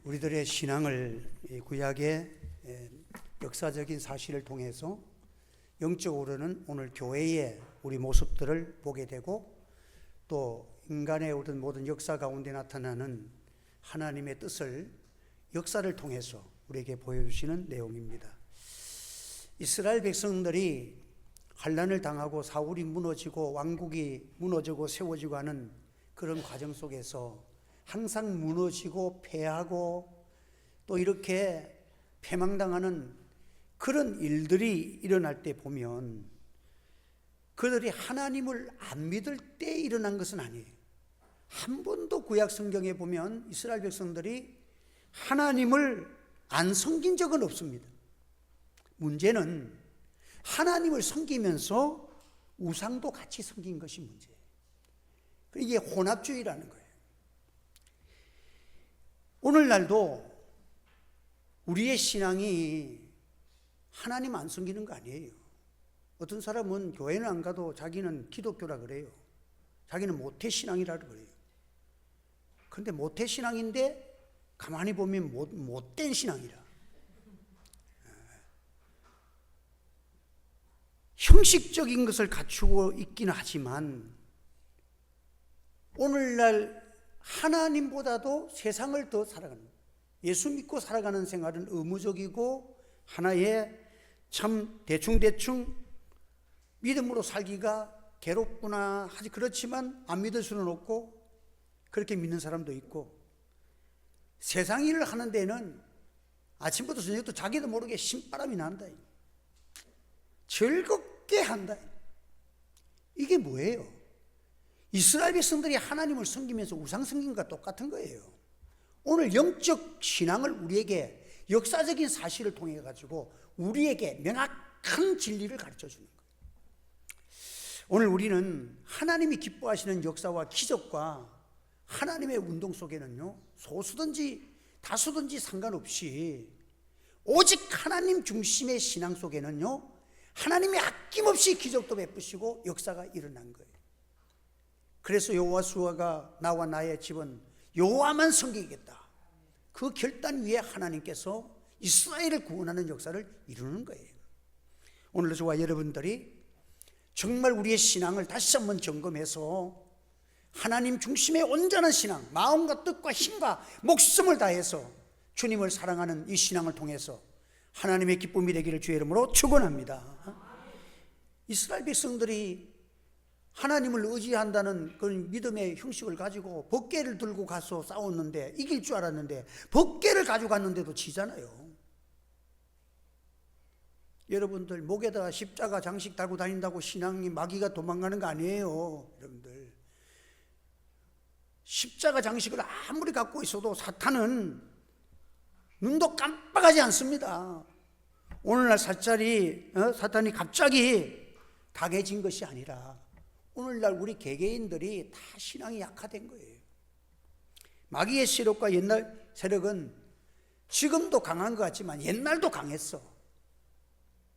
우리들의 신앙을 구약의 역사적인 사실을 통해서 영적으로는 오늘 교회의 우리 모습들을 보게 되고, 또 인간의 모든 역사 가운데 나타나는 하나님의 뜻을 역사를 통해서 우리에게 보여주시는 내용입니다. 이스라엘 백성들이 환난을 당하고 사울이 무너지고 왕국이 무너지고 세워지고 하는 그런 과정 속에서 항상 무너지고 패하고 또 이렇게 패망당하는 그런 일들이 일어날 때 보면 그들이 하나님을 안 믿을 때 일어난 것은 아니에요. 한 번도 구약 성경에 보면 이스라엘 백성들이 하나님을 안 섬긴 적은 없습니다. 문제는 하나님을 섬기면서 우상도 같이 섬긴 것이 문제예요. 이게 혼합주의라는 거예요. 오늘날도 우리의 신앙이 하나님 안 섬기는 거 아니에요. 어떤 사람은 교회는 안 가도 자기는 기독교라 그래요. 자기는 모태신앙이라 그래요. 그런데 모태신앙인데 가만히 보면 못된 신앙이라. 형식적인 것을 갖추고 있기는 하지만 오늘날 하나님보다도 세상을 더 살아가는, 예수 믿고 살아가는 생활은 의무적이고 하나의 참 대충 믿음으로 살기가 괴롭구나 하지, 그렇지만 안 믿을 수는 없고 그렇게 믿는 사람도 있고, 세상 일을 하는 데는 아침부터 저녁부터 자기도 모르게 신바람이 난다, 즐겁게 한다. 이게 뭐예요? 이스라엘 백성들이 하나님을 섬기면서 우상 섬김과 똑같은 거예요. 오늘 영적 신앙을 우리에게 역사적인 사실을 통해 가지고 우리에게 명확한 진리를 가르쳐 주는 거예요. 오늘 우리는 하나님이 기뻐하시는 역사와 기적과 하나님의 운동 속에는요, 소수든지 다수든지 상관없이 오직 하나님 중심의 신앙 속에는요, 하나님이 아낌없이 기적도 베푸시고 역사가 일어난 거예요. 그래서 여호수아가 나와 나의 집은 여호와만 섬기겠다, 그 결단 위에 하나님께서 이스라엘을 구원하는 역사를 이루는 거예요. 오늘 저와 여러분들이 정말 우리의 신앙을 다시 한번 점검해서 하나님 중심의 온전한 신앙, 마음과 뜻과 힘과 목숨을 다해서 주님을 사랑하는 이 신앙을 통해서 하나님의 기쁨이 되기를 주의 이름으로 축원합니다. 이스라엘 백성들이 하나님을 의지한다는 그런 믿음의 형식을 가지고 법궤를 들고 가서 싸웠는데 이길 줄 알았는데 법궤를 가지고 갔는데도 지잖아요. 여러분들 목에다 십자가 장식 달고 다닌다고 신앙이 마귀가 도망가는 거 아니에요. 여러분들 십자가 장식을 아무리 갖고 있어도 사탄은 눈도 깜빡하지 않습니다. 오늘날 사탄이 갑자기 강해진 것이 아니라 오늘날 우리 개개인들이 다 신앙이 약화된 거예요. 마귀의 세력과 옛날 세력은 지금도 강한 것 같지만 옛날도 강했어.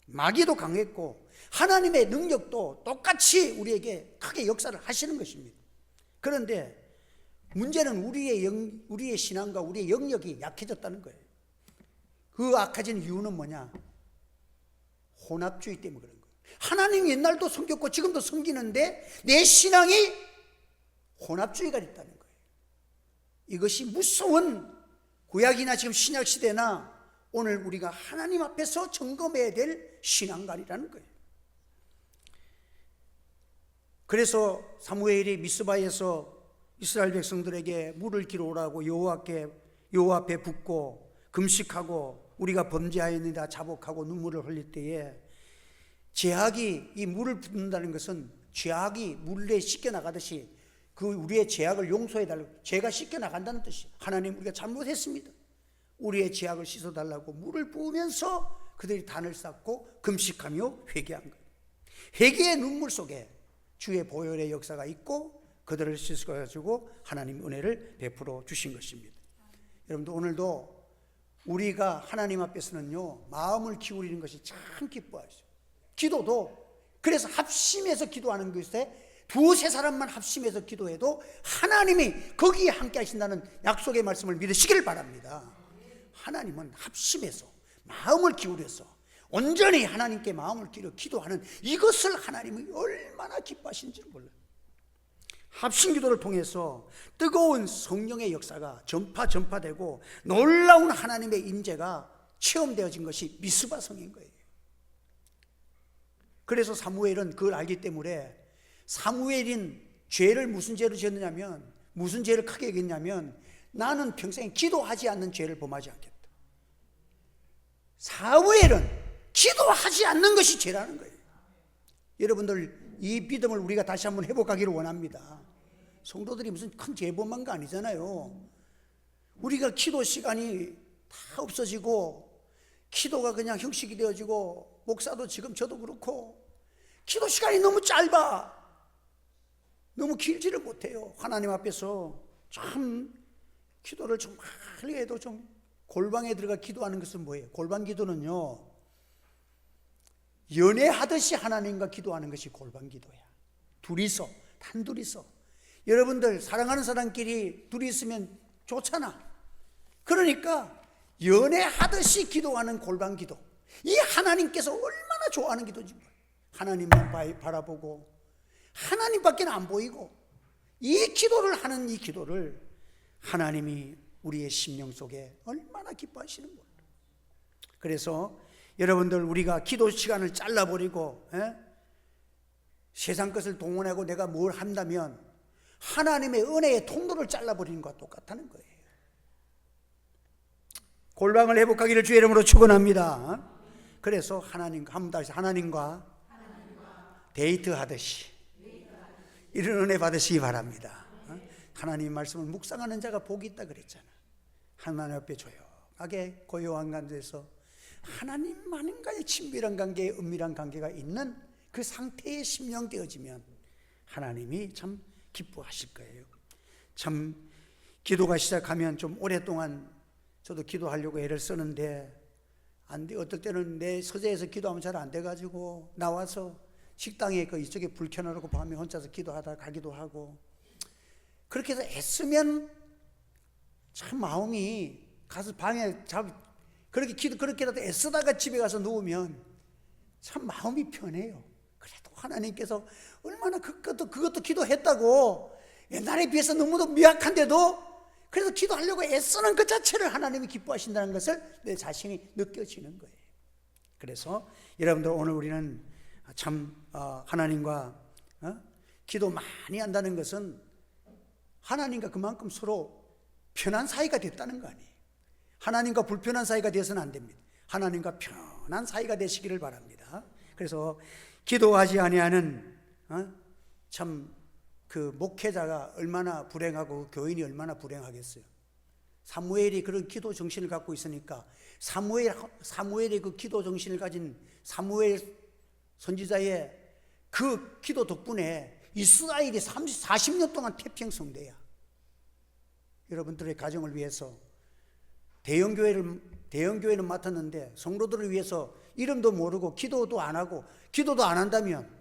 마귀도 강했고 하나님의 능력도 똑같이 우리에게 크게 역사를 하시는 것입니다. 그런데 문제는 우리의 신앙과 우리의 영역이 약해졌다는 거예요. 그 악해진 이유는 뭐냐? 혼합주의 때문에 그런 거예요. 하나님 옛날도 섬겼고 지금도 섬기는데 내 신앙이 혼합주의가 됐다는 거예요. 이것이 무서운 구약이나 지금 신약 시대나 오늘 우리가 하나님 앞에서 점검해야 될 신앙관이라는 거예요. 그래서 사무엘이 미스바에서 이스라엘 백성들에게 물을 기러 오라고 여호와 앞에 붓고 금식하고 우리가 범죄하였느니라 자복하고 눈물을 흘릴 때에 죄악이, 이 물을 붓는다는 것은 죄악이 물에 씻겨 나가듯이 그 우리의 죄악을 용서해 달라고, 죄가 씻겨 나간다는 뜻이에요. 하나님, 우리가 잘못했습니다, 우리의 죄악을 씻어 달라고 물을 부으면서 그들이 단을 쌓고 금식하며 회개한 거예요. 회개의 눈물 속에 주의 보혈의 역사가 있고 그들을 씻어가지고 하나님 은혜를 베풀어 주신 것입니다. 여러분들 오늘도 우리가 하나님 앞에서는요, 마음을 기울이는 것이 참 기뻐하죠. 기도도 그래서 합심해서 기도하는 것에 두세 사람만 합심해서 기도해도 하나님이 거기에 함께 하신다는 약속의 말씀을 믿으시기를 바랍니다. 하나님은 합심해서 마음을 기울여서 온전히 하나님께 마음을 기울여 기도하는 이것을 하나님이 얼마나 기뻐하시는지를 몰라요. 합심기도를 통해서 뜨거운 성령의 역사가 전파되고 놀라운 하나님의 임재가 체험되어진 것이 미스바 성인 거예요. 그래서 사무엘은 그걸 알기 때문에 사무엘인 죄를 무슨 죄로 지었느냐면, 무슨 죄를 크게 여겼냐면, 나는 평생 기도하지 않는 죄를 범하지 않겠다. 사무엘은 기도하지 않는 것이 죄라는 거예요. 여러분들 이 믿음을 우리가 다시 한번 회복하기를 원합니다. 성도들이 무슨 큰 죄 범한 거 아니잖아요. 우리가 기도 시간이 다 없어지고 기도가 그냥 형식이 되어지고, 목사도 지금 저도 그렇고 기도 시간이 너무 짧아. 너무 길지를 못해요. 하나님 앞에서 참 기도를 좀 하려해도 좀 골방에 들어가 기도하는 것은 뭐예요? 골방 기도는요, 연애하듯이 하나님과 기도하는 것이 골방 기도야. 둘이서, 단둘이서. 여러분들 사랑하는 사람끼리 둘이 있으면 좋잖아. 그러니까 연애하듯이 기도하는 골방 기도, 이 하나님께서 얼마나 좋아하는 기도인지 몰라요. 하나님만 바라보고 하나님밖에 안 보이고, 이 기도를 하는 이 기도를 하나님이 우리의 심령 속에 얼마나 기뻐하시는 거예요. 그래서 여러분들, 우리가 기도 시간을 잘라버리고 세상 것을 동원하고 내가 뭘 한다면 하나님의 은혜의 통로를 잘라버리는 것과 똑같다는 거예요. 골방을 회복하기를 주의 이름으로 축원합니다. 그래서 하나님과 데이트하듯이 이런 은혜 받으시기 바랍니다. 하나님 말씀을 묵상하는 자가 복이 있다 그랬잖아. 하나님 앞에 조용하게 고요한 관계에서 하나님만과의 친밀한 관계, 은밀한 관계가 있는 그 상태에 심령되어지면 하나님이 참 기뻐하실 거예요. 참 기도가 시작하면 좀 오랫동안 저도 기도하려고 애를 쓰는데 안 돼. 어떨 때는 내 서재에서 기도하면 잘 안 돼가지고 나와서 식당에 그 이쪽에 불 켜놓고 밤에 혼자서 기도하다 가기도 하고, 그렇게 해서 애쓰면 참 마음이 가서 방에 그렇게라도 애쓰다가 집에 가서 누우면 참 마음이 편해요. 그래도 하나님께서 얼마나 그것도 기도했다고, 옛날에 비해서 너무도 미약한데도 그래서 기도하려고 애쓰는 그 자체를 하나님이 기뻐하신다는 것을 내 자신이 느껴지는 거예요. 그래서 여러분들, 오늘 우리는 참 하나님과 기도 많이 한다는 것은 하나님과 그만큼 서로 편한 사이가 됐다는 거 아니에요. 하나님과 불편한 사이가 되어서는 안 됩니다. 하나님과 편한 사이가 되시기를 바랍니다. 그래서 기도하지 아니하는 참 그 목회자가 얼마나 불행하고 교인이 얼마나 불행하겠어요. 사무엘이 그런 기도 정신을 갖고 있으니까 사무엘의 그 기도 정신을 가진 사무엘 선지자의 그 기도 덕분에 이스라엘이 40년 동안 태평성대야. 여러분들의 가정을 위해서 대형교회는 맡았는데 성도들을 위해서 이름도 모르고 기도도 안 하고 기도도 안 한다면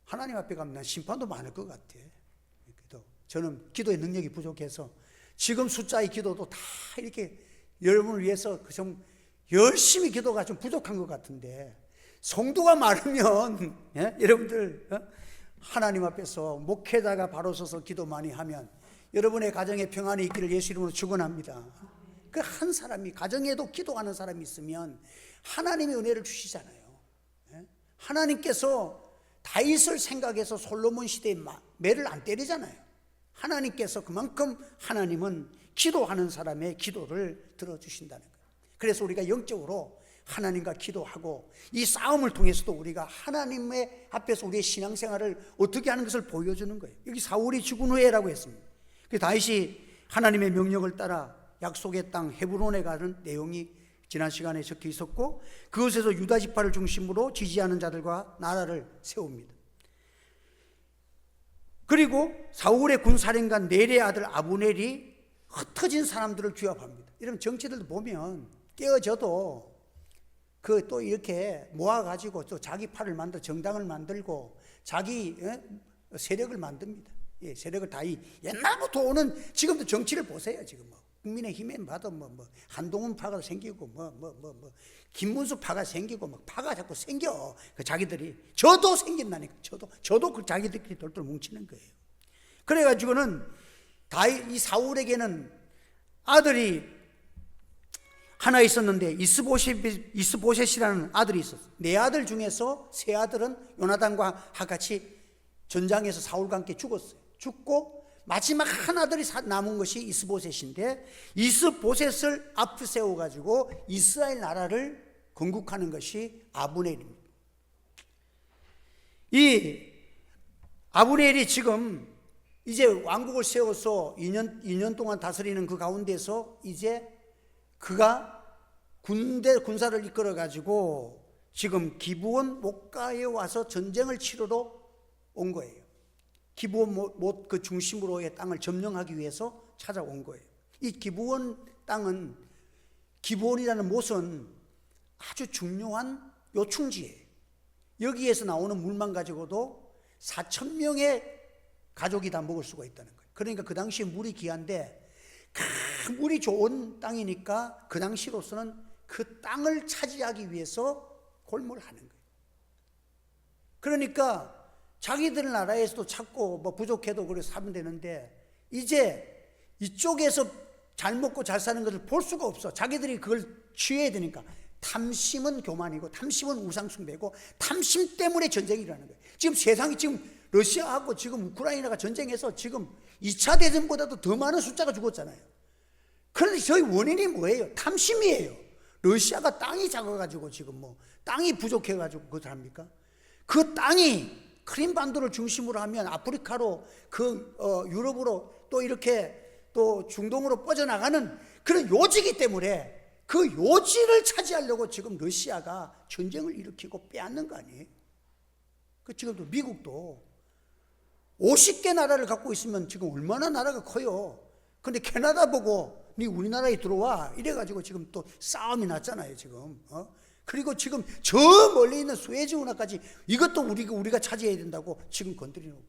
하나님 앞에 가면 난 심판도 많을 것 같아. 저는 기도의 능력이 부족해서 지금 숫자의 기도도 다 이렇게 여러분을 위해서 좀 열심히 기도가 좀 부족한 것 같은데, 성도가 많으면 여러분들 하나님 앞에서 목회자가 바로 서서 기도 많이 하면 여러분의 가정에 평안이 있기를 예수 이름으로 축원합니다. 그 한 사람이 가정에도 기도하는 사람이 있으면 하나님의 은혜를 주시잖아요. 하나님께서 다윗을 생각해서 솔로몬 시대에 매를 안 때리잖아요. 하나님께서 그만큼 하나님은 기도하는 사람의 기도를 들어주신다는 거예요. 그래서 우리가 영적으로 하나님과 기도하고 이 싸움을 통해서도 우리가 하나님의 앞에서 우리의 신앙생활을 어떻게 하는 것을 보여주는 거예요. 여기 사울이 죽은 후에라고 했습니다. 다윗이 하나님의 명령을 따라 약속의 땅 헤브론에 가는 내용이 지난 시간에 적혀 있었고, 그것에서 유다 지파를 중심으로 지지하는 자들과 나라를 세웁니다. 그리고 사울의 군사령관 넬의 아들 아브넬이 흩어진 사람들을 규합합니다. 이런 정치들도 보면 깨어져도 그 또 이렇게 모아가지고 또 자기 팔을 만들고 정당을 만들고 자기 세력을 만듭니다. 예, 세력을 다 옛날부터 오는 지금도 정치를 보세요. 지금 뭐 국민의힘에 봐도 뭐 한동훈 파가 생기고 뭐 김문수 파가 생기고 막 파가 자꾸 생겨. 그 자기들이 저도 생긴다니까. 저도 그 자기들끼리 돌돌 뭉치는 거예요. 그래가지고는 이 사울에게는 아들이 하나 있었는데 이스보셋이라는 아들이 있었어. 네 아들 중에서 세 아들은 요나단과 같이 전장에서 사울과 함께 죽었어요. 죽고 마지막 한 아들이 남은 것이 이스보셋인데, 이스보셋을 앞에 세워가지고 이스라엘 나라를 건국하는 것이 아브넬입니다. 이 아브넬이 지금 이제 왕국을 세워서 2년 동안 다스리는 그 가운데서 이제 그가 군사를 이끌어 가지고 지금 기브온 목가에 와서 전쟁을 치르러 온 거예요. 기브온 못 그 중심으로의 땅을 점령하기 위해서 찾아온 거예요. 이 기브온 땅은, 기브온이라는 못은 아주 중요한 요충지예요. 여기에서 나오는 물만 가지고도 4,000명의 가족이 다 먹을 수가 있다는 거예요. 그러니까 그 당시에 물이 귀한데, 그 물이 좋은 땅이니까 그 당시로서는 그 땅을 차지하기 위해서 골몰을 하는 거예요. 그러니까 자기들 나라에서도 찾고 뭐 부족해도 그래 사면 되는데, 이제 이쪽에서 잘 먹고 잘 사는 것을 볼 수가 없어. 자기들이 그걸 취해야 되니까. 탐심은 교만이고 탐심은 우상숭배고 탐심 때문에 전쟁이 일어나는 거예요. 지금 세상이 지금 러시아하고 지금 우크라이나가 전쟁해서 지금 2차 대전보다도 더 많은 숫자가 죽었잖아요. 그런데 저희 원인이 뭐예요? 탐심이에요. 러시아가 땅이 작아가지고 지금 뭐 땅이 부족해가지고 그걸 합니까? 그 땅이 크림반도를 중심으로 하면 아프리카로 유럽으로 또 이렇게 또 중동으로 뻗어나가는 그런 요지이기 때문에 그 요지를 차지하려고 지금 러시아가 전쟁을 일으키고 빼앗는 거 아니에요? 그 지금도 미국도 50개 나라를 갖고 있으면 지금 얼마나 나라가 커요. 근데 캐나다 보고 네 우리나라에 들어와 이래가지고 지금 또 싸움이 났잖아요 지금. 그리고 지금 저 멀리 있는 수에즈 운하까지 이것도 우리가 차지해야 된다고 지금 건드리는 거고.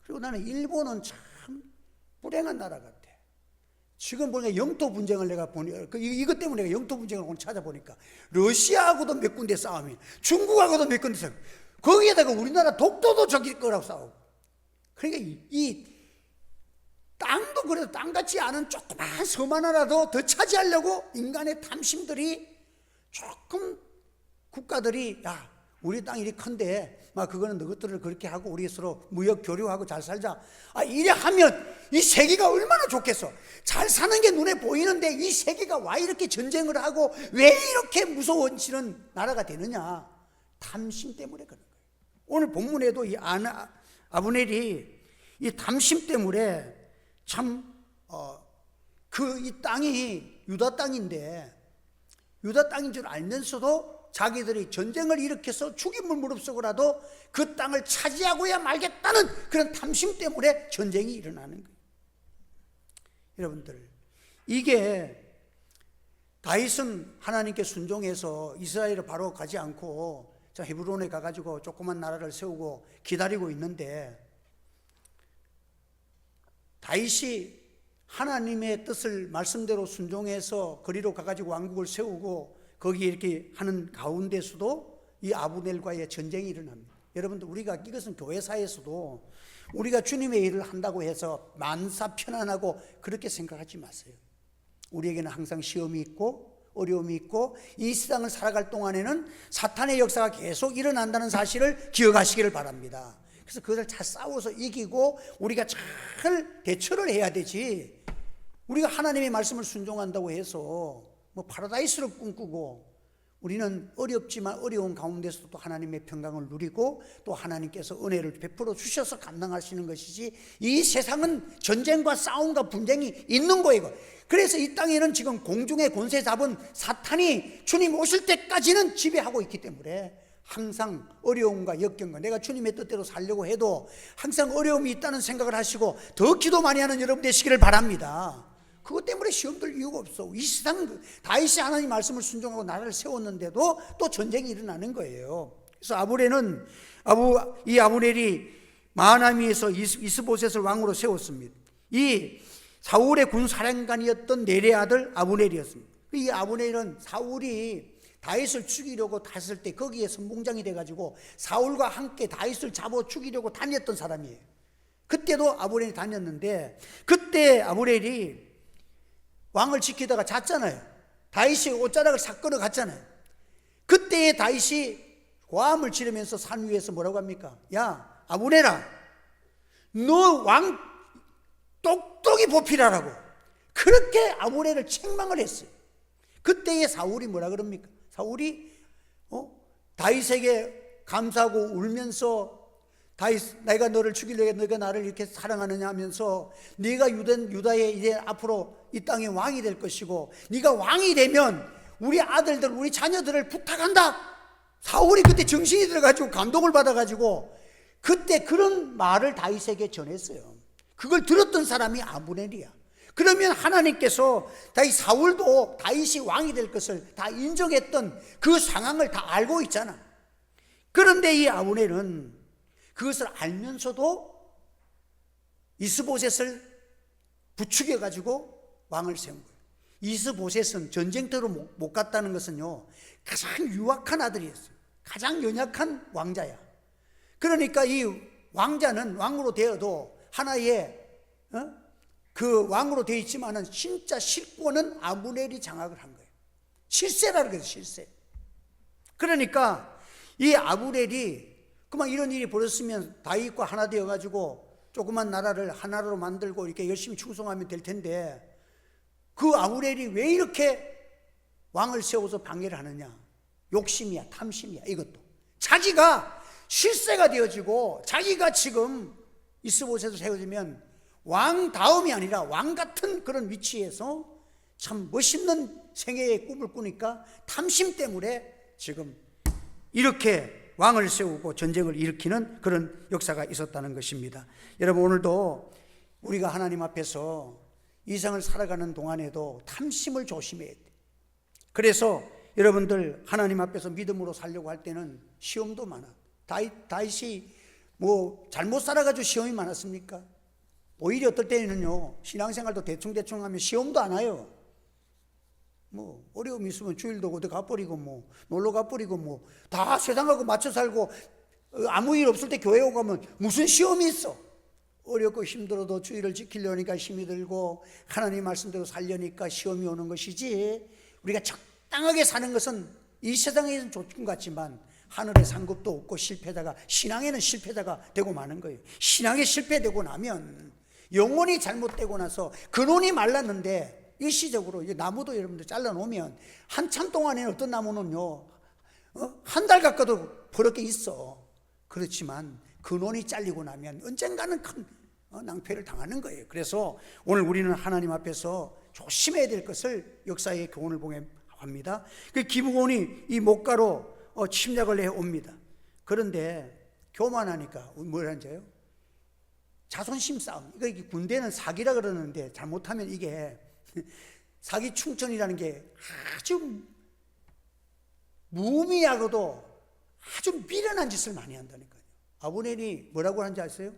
그리고 나는 일본은 참 불행한 나라 같아. 지금 보니까 영토 분쟁을 내가 보니까 이것 때문에 내가 영토 분쟁을 오늘 찾아보니까 러시아하고도 몇 군데 싸움이, 중국하고도 몇 군데 싸움이, 거기에다가 우리나라 독도도 저기 거라고 싸우고. 그러니까 이 땅도 그래도 땅 같지 않은 조그만 섬 하나라도 더 차지하려고 인간의 탐심들이 조금 국가들이 야 우리 땅 이리 큰데 막 그거는 너희들을 그렇게 하고 우리 서로 무역 교류하고 잘 살자. 이래 하면 이 세계가 얼마나 좋겠어. 잘 사는 게 눈에 보이는데 이 세계가 왜 이렇게 전쟁을 하고 왜 이렇게 무서워지는 나라가 되느냐. 탐심 때문에 그런 거예요. 오늘 본문에도 이 아브넬이 이 탐심 때문에 참 이 땅이 유다 땅인데 유다 땅인 줄 알면서도 자기들이 전쟁을 일으켜서 죽임을 무릅쓰고라도 그 땅을 차지하고야 말겠다는 그런 탐심 때문에 전쟁이 일어나는 거예요. 여러분들, 이게 다윗은 하나님께 순종해서 이스라엘을 바로 가지 않고 헤브론에 가가지고 조그만 나라를 세우고 기다리고 있는데, 다윗이 하나님의 뜻을 말씀대로 순종해서 거리로 가가지고 왕국을 세우고 거기에 이렇게 하는 가운데서도 이 아브넬과의 전쟁이 일어납니다. 여러분들, 우리가 이것은 교회사에서도 우리가 주님의 일을 한다고 해서 만사 편안하고 그렇게 생각하지 마세요. 우리에게는 항상 시험이 있고 어려움이 있고 이 세상을 살아갈 동안에는 사탄의 역사가 계속 일어난다는 사실을 기억하시기를 바랍니다. 그래서 그것을 잘 싸워서 이기고 우리가 잘 대처를 해야 되지, 우리가 하나님의 말씀을 순종한다고 해서 뭐 파라다이스를 꿈꾸고 우리는 어렵지만 어려운 가운데서도 또 하나님의 평강을 누리고 또 하나님께서 은혜를 베풀어 주셔서 감당하시는 것이지, 이 세상은 전쟁과 싸움과 분쟁이 있는 거예요. 그래서 이 땅에는 지금 공중의 권세 잡은 사탄이 주님 오실 때까지는 지배하고 있기 때문에 항상 어려움과 역경과, 내가 주님의 뜻대로 살려고 해도 항상 어려움이 있다는 생각을 하시고 더 기도 많이 하는 여러분 되시기를 바랍니다. 그것 때문에 시험 들 이유가 없어. 이 세상, 다윗이 하나님 말씀을 순종하고 나라를 세웠는데도 또 전쟁이 일어나는 거예요. 그래서 이 아브넬이 마하나임에서 이스보셋을 왕으로 세웠습니다. 이 사울의 군사령관이었던 넬의 아들 아브넬이었습니다. 이 아브넬은 사울이 다윗을 죽이려고 갔을 때 거기에 선봉장이 돼가지고 사울과 함께 다윗을 잡아 죽이려고 다녔던 사람이에요. 그때도 아브넬이 다녔는데, 그때 아브넬이 왕을 지키다가 잤잖아요. 다윗이 옷자락을 싹 끌어갔잖아요. 그때에 다윗이 고함을 지르면서 산 위에서 뭐라고 합니까? 야, 아브넬아, 너 왕 똑똑히 보필하라고. 그렇게 아브넬을 책망을 했어요. 그때에 사울이 뭐라 그럽니까? 사울이 다윗에게 감사하고 울면서, 다윗, 내가 너를 죽이려고 너가 나를 이렇게 사랑하느냐 하면서, 네가 유다의 이제 앞으로 이 땅의 왕이 될 것이고, 네가 왕이 되면 우리 아들들, 우리 자녀들을 부탁한다. 사울이 그때 정신이 들어가지고 감동을 받아가지고 그때 그런 말을 다윗에게 전했어요. 그걸 들었던 사람이 아브넬이야. 그러면 하나님께서 사울도 다윗이 왕이 될 것을 다 인정했던 그 상황을 다 알고 있잖아. 그런데 이 아브넬은 그것을 알면서도 이스보셋을 부추겨 가지고 왕을 세운 거예요. 이스보셋은 전쟁터로 못 갔다는 것은요, 가장 유악한 아들이었어요. 가장 연약한 왕자야. 그러니까 이 왕자는 왕으로 되어도 하나의 그 왕으로 되어 있지만은 진짜 실권은 아브넬이 장악을 한 거예요. 실세라는 거예요, 실세. 그러니까 이 아브넬이 그만 이런 일이 벌어졌으면 다윗과 하나 되어 가지고 조그만 나라를 하나로 만들고 이렇게 열심히 충성하면 될 텐데, 그 아브넬이 왜 이렇게 왕을 세워서 방해를 하느냐? 욕심이야, 탐심이야. 이것도 자기가 실세가 되어지고 자기가 지금 이스보셋을 세워지면 왕 다음이 아니라 왕 같은 그런 위치에서 참 멋있는 생애의 꿈을 꾸니까 탐심 때문에 지금 이렇게 왕을 세우고 전쟁을 일으키는 그런 역사가 있었다는 것입니다. 여러분, 오늘도 우리가 하나님 앞에서 이 세상을 살아가는 동안에도 탐심을 조심해야 돼요. 그래서 여러분들 하나님 앞에서 믿음으로 살려고 할 때는 시험도 많아. 다윗이 뭐 잘못 살아가지고 시험이 많았습니까? 오히려 어떨 때는요, 신앙생활도 대충 하면 시험도 안 와요. 뭐 어려움이 있으면 주일도 어디 가버리고 뭐 놀러 가버리고 뭐 다 세상하고 맞춰 살고, 아무 일 없을 때 교회 오고 가면 무슨 시험이 있어? 어렵고 힘들어도 주일을 지키려니까 힘이 들고 하나님 말씀대로 살려니까 시험이 오는 것이지, 우리가 적당하게 사는 것은 이 세상에는 좋은 것 같지만 하늘에 상급도 없고 실패자가, 신앙에는 실패자가 되고 마는 거예요. 신앙에 실패되고 나면 영혼이 잘못되고 나서 근원이 말랐는데, 일시적으로 나무도 여러분들 잘라놓으면 한참 동안에 어떤 나무는요, 한 달 가까이도 버럭게 있어. 그렇지만 근원이 잘리고 나면 언젠가는 큰 낭패를 당하는 거예요. 그래서 오늘 우리는 하나님 앞에서 조심해야 될 것을 역사의 교훈을 보게 합니다. 그 기브온이 이 목가로 침략을 해옵니다. 그런데 교만하니까 뭐라는지요? 자존심 싸움. 이거 군대는 사기라 그러는데 잘못하면 이게 사기 충천이라는 게 아주 무의미하고도 아주 미련한 짓을 많이 한다니까요. 아브넬이 뭐라고 하는지 아세요?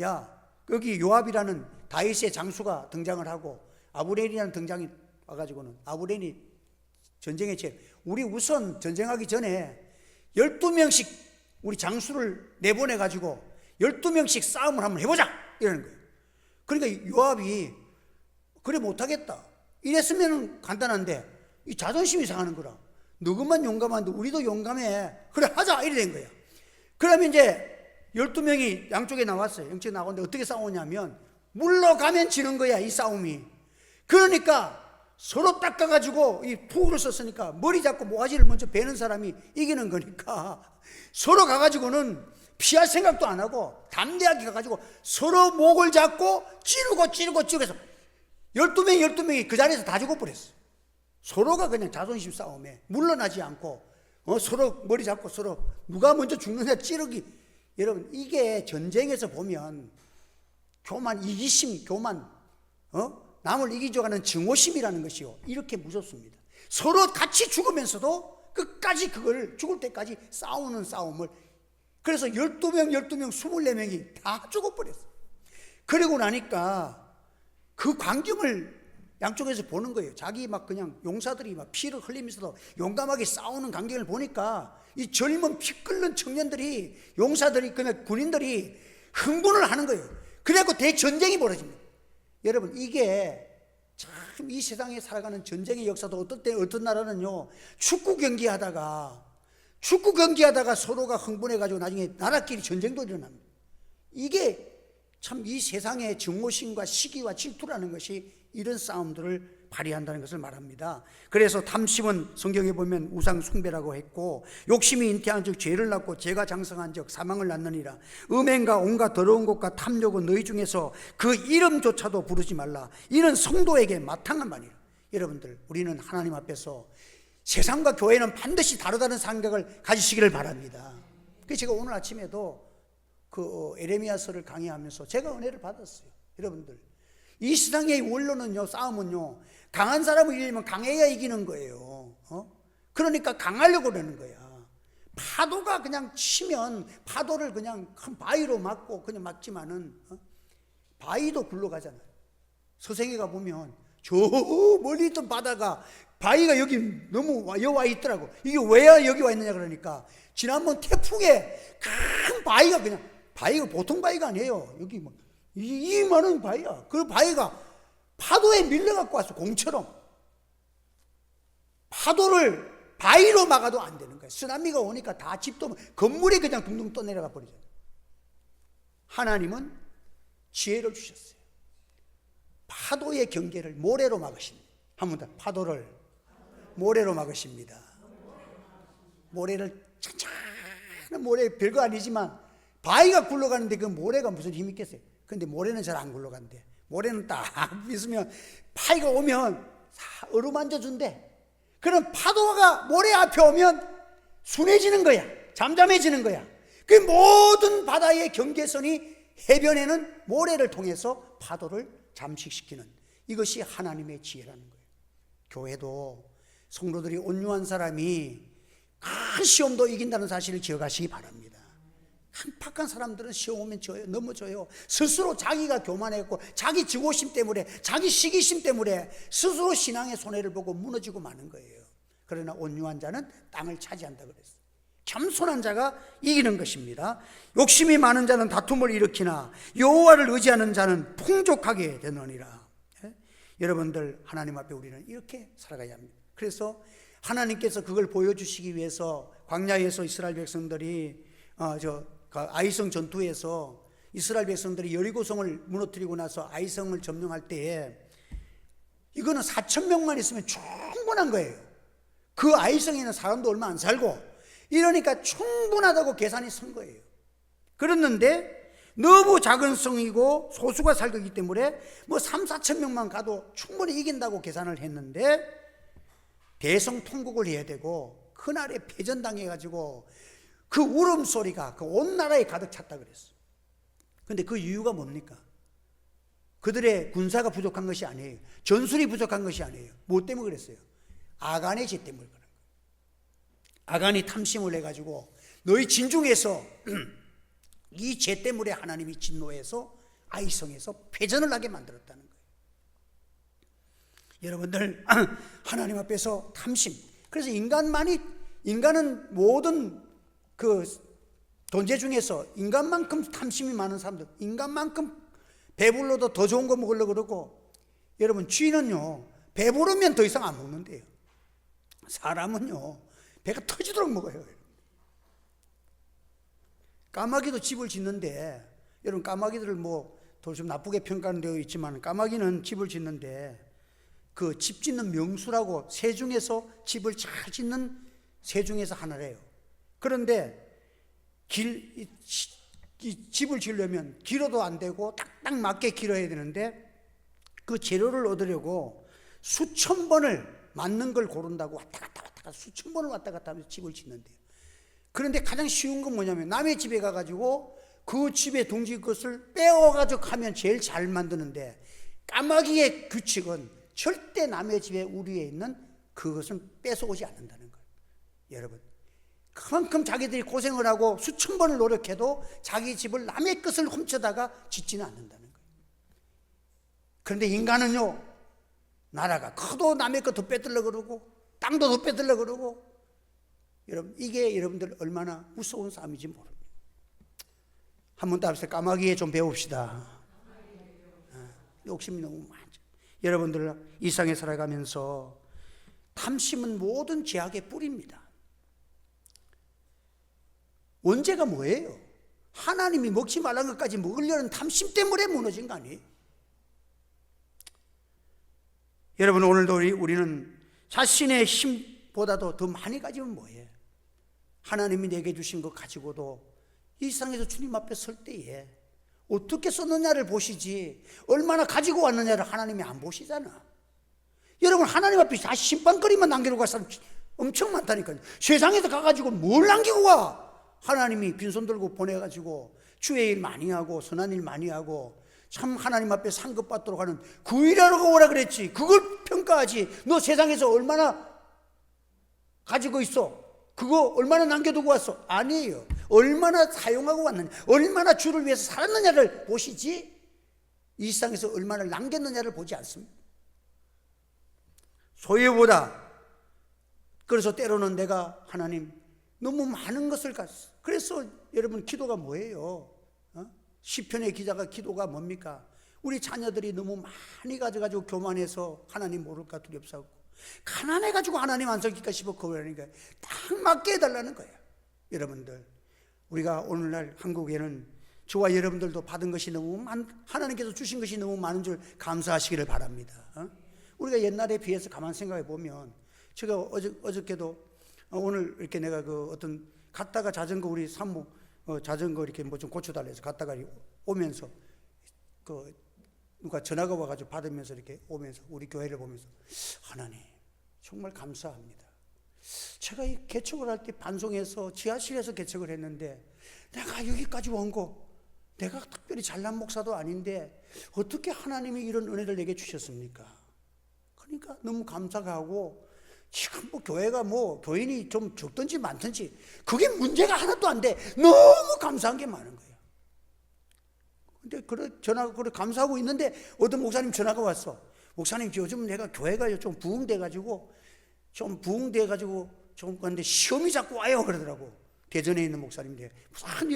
야, 여기 요압이라는 다윗의 장수가 등장을 하고 아브넬이라는 등장이 와가지고는, 아브넬이 전쟁에 우리 우선 전쟁하기 전에 12명씩 우리 장수를 내보내가지고 12명씩 싸움을 한번 해보자 이러는 거예요. 그러니까 요압이 그래 못하겠다 이랬으면 간단한데, 이 자존심이 상하는 거라. 너그만 용감한데 우리도 용감해, 그래 하자 이래 된 거야. 그러면 이제 12명이 양쪽에 나왔어요. 양쪽에 나왔는데 어떻게 싸우냐면 물러가면 지는 거야, 이 싸움이. 그러니까 서로 닦아가지고 이 포구를 썼으니까 머리 잡고 모가지를 먼저 베는 사람이 이기는 거니까 서로 가가지고는 피할 생각도 안 하고 담대하게 가가지고 서로 목을 잡고 찌르고 해서 12명이 그 자리에서 다 죽어버렸어. 서로가 그냥 자존심 싸움에 물러나지 않고 서로 머리 잡고 서로 누가 먼저 죽느냐 찌르기. 여러분, 이게 전쟁에서 보면 교만, 이기심, 교만, 남을 이기려고 하는 증오심이라는 것이요, 이렇게 무섭습니다. 서로 같이 죽으면서도 끝까지 그걸 죽을 때까지 싸우는 싸움을 그래서 12명, 24명이 다 죽어버렸어요. 그러고 나니까 그 광경을 양쪽에서 보는 거예요. 자기 막 그냥 용사들이 막 피를 흘리면서도 용감하게 싸우는 광경을 보니까 이 젊은 피 끓는 청년들이, 용사들이, 그냥 군인들이 흥분을 하는 거예요. 그래갖고 대전쟁이 벌어집니다. 여러분, 이게 참 이 세상에 살아가는 전쟁의 역사도 어떤 나라는요, 축구 경기하다가 서로가 흥분해가지고 나중에 나라끼리 전쟁도 일어납니다. 이게 참 이 세상의 증오심과 시기와 질투라는 것이 이런 싸움들을 발휘한다는 것을 말합니다. 그래서 탐심은 성경에 보면 우상 숭배라고 했고, 욕심이 잉태한 즉 죄를 낳고 죄가 장성한 즉 사망을 낳느니라. 음행과 온갖 더러운 것과 탐욕은 너희 중에서 그 이름조차도 부르지 말라. 이는 성도에게 마땅한 말이라. 여러분들, 우리는 하나님 앞에서 세상과 교회는 반드시 다르다는 생각을 가지시기를 바랍니다. 그래서 제가 오늘 아침에도 그 에레미야서를 강의하면서 제가 은혜를 받았어요. 여러분들, 이 세상의 원론은요, 싸움은요, 강한 사람을 이기려면 강해야 이기는 거예요. 그러니까 강하려고 그러는 거야. 파도가 그냥 치면 파도를 그냥 큰 바위로 막고 그냥 막지만은 바위도 굴러가잖아요. 서생에가 보면 저 멀리 있던 바다가 바위가 여기 너무 여와 있더라고. 이게 왜 여기 와 있느냐 그러니까 지난번 태풍에 큰 바위가 그냥, 바위가 보통 바위가 아니에요. 여기 막 이만한 바위야. 그 바위가 파도에 밀려갖고 왔어. 공처럼. 파도를 바위로 막아도 안 되는 거야. 쓰나미가 오니까 다 집도, 건물이 그냥 둥둥 떠내려가 버리잖아요. 하나님은 지혜를 주셨어요. 파도의 경계를 모래로 막으십니다. 한 번 더, 파도를 모래로 막으십니다. 모래를 찬찬한 모래, 별거 아니지만 바위가 굴러가는데 그 모래가 무슨 힘이 있겠어요? 근데 모래는 잘 안 굴러간대. 모래는 딱 있으면 파이가 오면 어루만져 준대. 그럼 파도가 모래 앞에 오면 순해지는 거야. 잠잠해지는 거야. 그 모든 바다의 경계선이 해변에는 모래를 통해서 파도를 잠식시키는, 이것이 하나님의 지혜라는 거예요. 교회도 성도들이 온유한 사람이 큰 시험도 이긴다는 사실을 기억하시기 바랍니다. 한팍한 사람들은 시험 오면 넘어져요. 스스로 자기가 교만했고 자기 증오심 때문에, 자기 시기심 때문에 스스로 신앙의 손해를 보고 무너지고 마는 거예요. 그러나 온유한 자는 땅을 차지한다 그랬어요. 겸손한 자가 이기는 것입니다. 욕심이 많은 자는 다툼을 일으키나 여호와를 의지하는 자는 풍족하게 되느니라. 여러분들, 하나님 앞에 우리는 이렇게 살아가야 합니다. 그래서 하나님께서 그걸 보여주시기 위해서 광야에서 이스라엘 백성들이 아이성 전투에서 이스라엘 백성들이 여리고성을 무너뜨리고 나서 아이성을 점령할 때에 이거는 4,000명만 있으면 충분한 거예요. 그 아이성에는 사람도 얼마 안 살고, 이러니까 충분하다고 계산이 선 거예요. 그랬는데 너무 작은 성이고 소수가 살고 있기 때문에 뭐 3,000~4,000명만 가도 충분히 이긴다고 계산을 했는데 대성 통곡을 해야 되고 그날에 패전당해가지고 그 울음소리가 그 온 나라에 가득 찼다 그랬어요. 근데 그 이유가 뭡니까? 그들의 군사가 부족한 것이 아니에요. 전술이 부족한 것이 아니에요. 뭐 때문에 그랬어요? 아간의 죄 때문에 그런 거예요. 아간이 탐심을 해가지고 너희 진중에서 이 죄 때문에 하나님이 진노해서 아이성에서 패전을 하게 만들었다는 거예요. 여러분들, 하나님 앞에서 탐심. 그래서 인간은 모든 그 존재 중에서 인간만큼 탐심이 많은 사람들, 인간만큼 배불러도 더 좋은 거 먹으려고 그러고, 여러분, 쥐는요 배부르면 더 이상 안 먹는데요. 사람은요 배가 터지도록 먹어요. 까마귀도 집을 짓는데, 여러분, 까마귀들을 뭐 좀 나쁘게 평가는 되어 있지만 까마귀는 집을 짓는데 그 집 짓는 명수라고 새 중에서 집을 잘 짓는 새 중에서 하나래요. 그런데 이 집을 지으려면 길어도 안 되고 딱딱 맞게 길어야 되는데 그 재료를 얻으려고 수천 번을 맞는 걸 고른다고 왔다 갔다 수천 번을 왔다 갔다 하면서 집을 짓는데요. 그런데 가장 쉬운 건 뭐냐면 남의 집에 가가지고 그 집의 둥지 것을 빼어가지고 하면 제일 잘 만드는데, 까마귀의 규칙은 절대 남의 집에 우리에 있는 그것은 뺏어오지 않는다는 거예요. 여러분, 그만큼 자기들이 고생을 하고 수천 번을 노력해도 자기 집을 남의 것을 훔쳐다가 짓지는 않는다는 거예요. 그런데 인간은요, 나라가 커도 남의 것 더 빼들려 그러고 땅도 더 빼들려 그러고, 여러분 이게 여러분들 얼마나 무서운 싸움인지 모릅니다. 한번 따라서 까마귀에 좀 배웁시다. 욕심이 너무 많죠. 여러분들 이 세상에 살아가면서 탐심은 모든 죄악의 뿌리입니다. 원죄가 뭐예요? 하나님이 먹지 말라는 것까지 먹으려는 탐심 때문에 무너진 거 아니에요? 여러분 오늘도 우리는 자신의 힘보다도 더 많이 가지면 뭐예요? 하나님이 내게 주신 것 가지고도 이 세상에서 주님 앞에 설 때에 어떻게 썼느냐를 보시지 얼마나 가지고 왔느냐를 하나님이 안 보시잖아. 여러분 하나님 앞에 다 심판거리만 남기고 갈 사람 엄청 많다니까요. 세상에서 가가지고 뭘 남기고 와? 하나님이 빈손 들고 보내가지고 주의 일 많이 하고 선한 일 많이 하고 참 하나님 앞에 상급 받도록 하는 그 일하라고 오라 그랬지. 그걸 평가하지. 너 세상에서 얼마나 가지고 있어? 그거 얼마나 남겨두고 왔어? 아니에요. 얼마나 사용하고 왔느냐, 얼마나 주를 위해서 살았느냐를 보시지 이 세상에서 얼마나 남겼느냐를 보지 않습니다. 소유보다. 그래서 때로는 내가 하나님 너무 많은 것을 갔어. 그래서 여러분 기도가 뭐예요? 시편의 기자가 기도가 뭡니까? 우리 자녀들이 너무 많이 가져가지고 교만해서 하나님 모를까 두렵사고 가난해가지고 하나님 안 섬길까 싶어 그러니까 딱 맞게 해달라는 거예요. 여러분들 우리가 오늘날 한국에는 저와 여러분들도 받은 것이 너무 하나님께서 주신 것이 너무 많은 줄 감사하시기를 바랍니다. 우리가 옛날에 비해서 가만 생각해 보면 제가 어저께도 오늘 이렇게 내가 그 어떤 갔다가 자전거 우리 산모 자전거 이렇게 뭐 좀 고쳐달라 해서 갔다가 오면서 그 누가 전화가 와가지고 받으면서 이렇게 오면서 우리 교회를 보면서 하나님 정말 감사합니다. 제가 이 개척을 할 때 반송해서 지하실에서 개척을 했는데 내가 여기까지 온 거 내가 특별히 잘난 목사도 아닌데 어떻게 하나님이 이런 은혜를 내게 주셨습니까? 그러니까 너무 감사가 하고 지금 뭐 교회가 뭐 교인이 좀 적든지 많든지 그게 문제가 하나도 안 돼. 너무 감사한 게 많은 거예요. 근데 전화가 그래 감사하고 있는데 어떤 목사님 전화가 왔어. 목사님 요즘 내가 교회가 좀 부흥돼가지고 좀 근데 시험이 자꾸 와요 그러더라고. 대전에 있는 목사님인데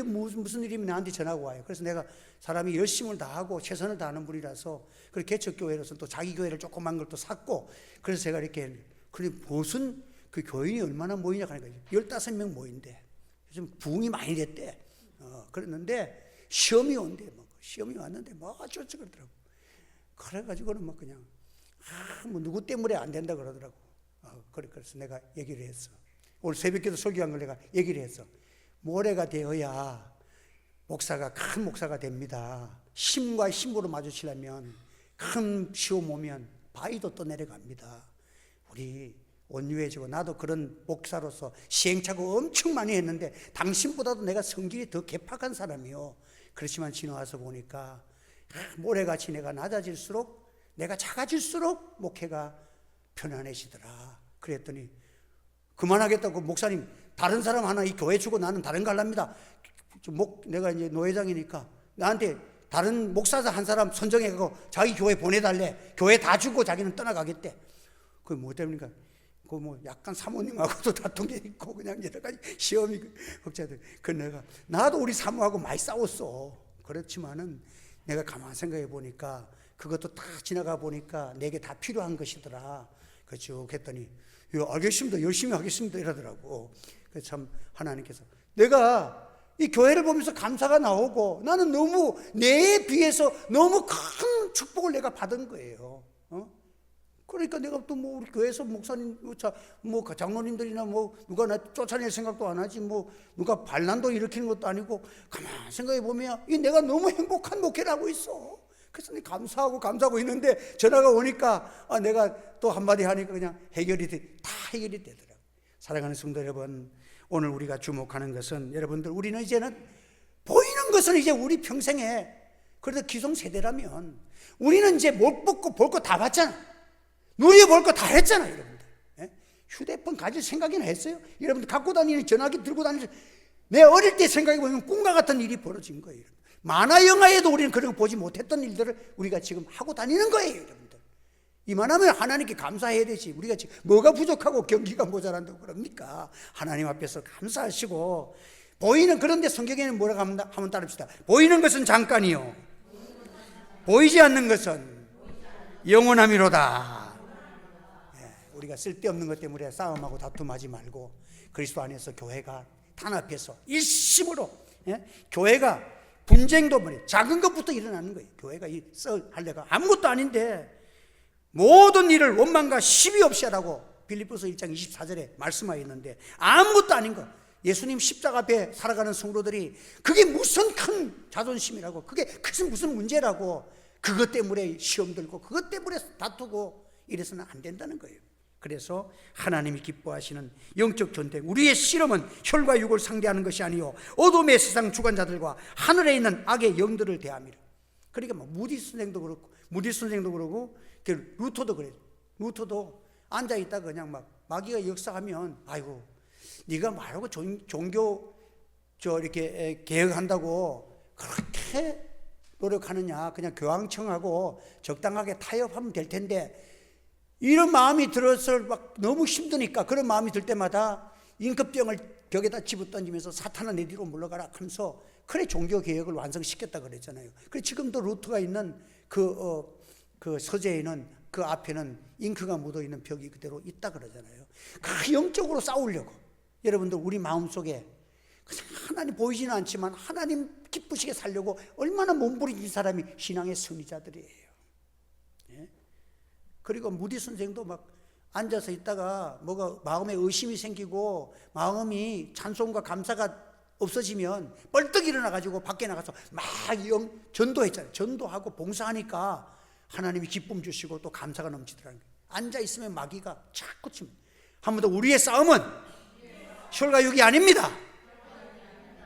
무슨 일이면 나한테 전화가 와요. 그래서 내가 사람이 열심을 다하고 최선을 다하는 분이라서 그 개척교회로서 또 자기 교회를 조그만 걸 또 샀고 그래서 제가 이렇게 그래 무슨 그 교인이 얼마나 모이냐 하니까 15명 모인대. 요즘 부흥이 많이 됐대. 그랬는데 시험이 온대. 뭐 시험이 왔는데 뭐 어쩌고 그러더라고. 그래가지고는 뭐 그냥 뭐 누구 때문에 안 된다 그러더라고. 그래서 내가 얘기를 했어. 오늘 새벽에도 설교한 걸 내가 얘기를 했어. 모레가 되어야 목사가 큰 목사가 됩니다. 힘과 힘으로 마주치려면 큰 시험 오면 바위도 또 내려갑니다. 우리 온유해지고 나도 그런 목사로서 시행착오 엄청 많이 했는데 당신보다도 내가 성질이 더 개팍한 사람이요. 그렇지만 지나와서 보니까 모래같이 내가 낮아질수록 내가 작아질수록 목회가 편안해지더라. 그랬더니 그만하겠다고 목사님 다른 사람 하나 이 교회 주고 나는 다른 거 하랍니다. 내가 이제 노회장이니까 나한테 다른 목사 한 사람 선정해가지고 자기 교회 보내달래. 교회 다 주고 자기는 떠나가겠대. 그게 뭐 때문입니까? 그 뭐 약간 사모님하고도 다툰 게 있고 그냥 여러 가지 시험이 걱정돼. 그 나도 우리 사모하고 많이 싸웠어. 그렇지만은 내가 가만 생각해 보니까 그것도 다 지나가 보니까 내게 다 필요한 것이더라. 그쭉 했더니 알겠습니다. 열심히 하겠습니다. 이러더라고. 그래서 참 하나님께서 내가 이 교회를 보면서 감사가 나오고 나는 너무 내에 비해서 너무 큰 축복을 내가 받은 거예요. 그러니까 내가 또 뭐 우리 교회에서 목사님, 뭐 장로님들이나 뭐 누가 나 쫓아낼 생각도 안 하지, 뭐 누가 반란도 일으키는 것도 아니고 가만 생각해 보면 이 내가 너무 행복한 목회를 하고 있어. 그래서 감사하고 있는데 전화가 오니까 내가 또 한마디 하니까 그냥 다 해결이 되더라고요. 사랑하는 성도 여러분, 오늘 우리가 주목하는 것은 여러분들 우리는 이제는 보이는 것은 이제 우리 평생에 그래도 기성세대라면 우리는 이제 못 벗고 볼 거 다 봤잖아. 누려볼 거 다 했잖아요, 여러분들. 휴대폰 가질 생각이나 했어요? 여러분들 갖고 다니는 전화기 들고 다니는, 내 어릴 때 생각해보면 꿈과 같은 일이 벌어진 거예요. 만화 영화에도 우리는 그런 거 보지 못했던 일들을 우리가 지금 하고 다니는 거예요, 여러분들. 이만하면 하나님께 감사해야 되지. 우리가 지금 뭐가 부족하고 경기가 모자란다고 그럽니까? 하나님 앞에서 감사하시고. 보이는, 그런데 성경에는 뭐라고 하면 따릅시다. 보이는 것은 잠깐이요, 보이지 않는 것은 영원함이로다. 우리가 쓸데없는 것 때문에 싸움하고 다툼하지 말고 그리스도 안에서 교회가 단합해서 일심으로, 교회가 분쟁도 뭐니 작은 것부터 일어나는 거예요. 교회가 할래가 아무것도 아닌데 모든 일을 원망과 시비 없이 하라고 빌립보서 1장 24절에 말씀하여 있는데, 아무것도 아닌 거, 예수님 십자가 앞에 살아가는 성도들이 그게 무슨 큰 자존심이라고, 그게 무슨 문제라고, 그것 때문에 시험 들고 그것 때문에 다투고 이래서는 안 된다는 거예요. 그래서 하나님이 기뻐하시는 영적 전쟁, 우리의 실험은 혈과 육을 상대하는 것이 아니요 어둠의 세상 주관자들과 하늘에 있는 악의 영들을 대함이라. 그러니까 뭐 무디 선생도 그러고 루터도 그래요. 루터도 앉아있다가 그냥 막 마귀가 역사하면, 아이고 네가 말하고 종교 이렇게 개혁한다고 그렇게 노력하느냐, 그냥 교황청하고 적당하게 타협하면 될 텐데, 이런 마음이 들어서 막 너무 힘드니까, 그런 마음이 들 때마다 임금병을 벽에다 집어던지면서 사탄아 내 뒤로 물러가라 하면서, 그래 종교 개혁을 완성시켰다 그랬잖아요. 그래 지금도 루터가 있는 그 서재에는, 그 앞에는 잉크가 묻어있는 벽이 그대로 있다 그러잖아요. 그 영적으로 싸우려고, 여러분들 우리 마음속에 하나님 보이지는 않지만 하나님 기쁘시게 살려고 얼마나 몸부림친 사람이 신앙의 승리자들이에요. 그리고 무디 선생도 막 앉아서 있다가 뭐가 마음에 의심이 생기고 마음이 찬송과 감사가 없어지면 벌떡 일어나가지고 밖에 나가서 막 전도했잖아요. 전도하고 봉사하니까 하나님이 기쁨 주시고 또 감사가 넘치더라는 거예요. 앉아있으면 마귀가 자꾸 치면. 한 번 더, 우리의 싸움은 혈과 육이 아닙니다.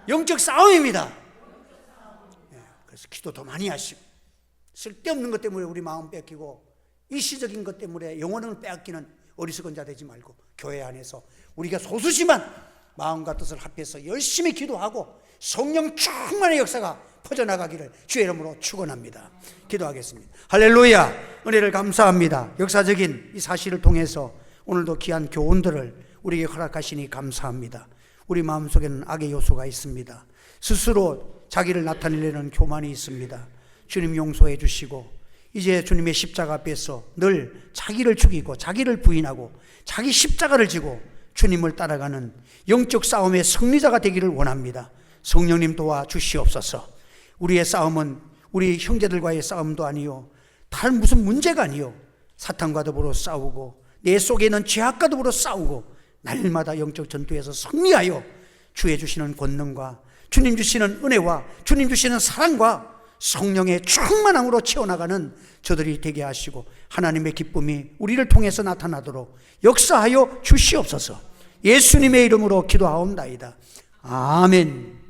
영적 싸움입니다. 그래서 기도 더 많이 하시고, 쓸데없는 것 때문에 우리 마음 뺏기고 일시적인 것 때문에 영혼을 빼앗기는 어리석은 자 되지 말고, 교회 안에서 우리가 소수지만 마음과 뜻을 합해서 열심히 기도하고 성령 충만의 역사가 퍼져나가기를 주의 이름으로 축원합니다. 기도하겠습니다. 할렐루야. 은혜를 감사합니다. 역사적인 이 사실을 통해서 오늘도 귀한 교훈들을 우리에게 허락하시니 감사합니다. 우리 마음속에는 악의 요소가 있습니다. 스스로 자기를 나타내려는 교만이 있습니다. 주님 용서해 주시고, 이제 주님의 십자가 앞에서 늘 자기를 죽이고 자기를 부인하고 자기 십자가를 지고 주님을 따라가는 영적 싸움의 승리자가 되기를 원합니다. 성령님 도와 주시옵소서. 우리의 싸움은 우리 형제들과의 싸움도 아니요, 다른 무슨 문제가 아니요, 사탄과 더불어 싸우고 내 속에 있는 죄악과 더불어 싸우고 날마다 영적 전투에서 승리하여 주의 주시는 권능과 주님 주시는 은혜와 주님 주시는 사랑과 성령의 충만함으로 채워나가는 저들이 되게 하시고, 하나님의 기쁨이 우리를 통해서 나타나도록 역사하여 주시옵소서. 예수님의 이름으로 기도하옵나이다. 아멘.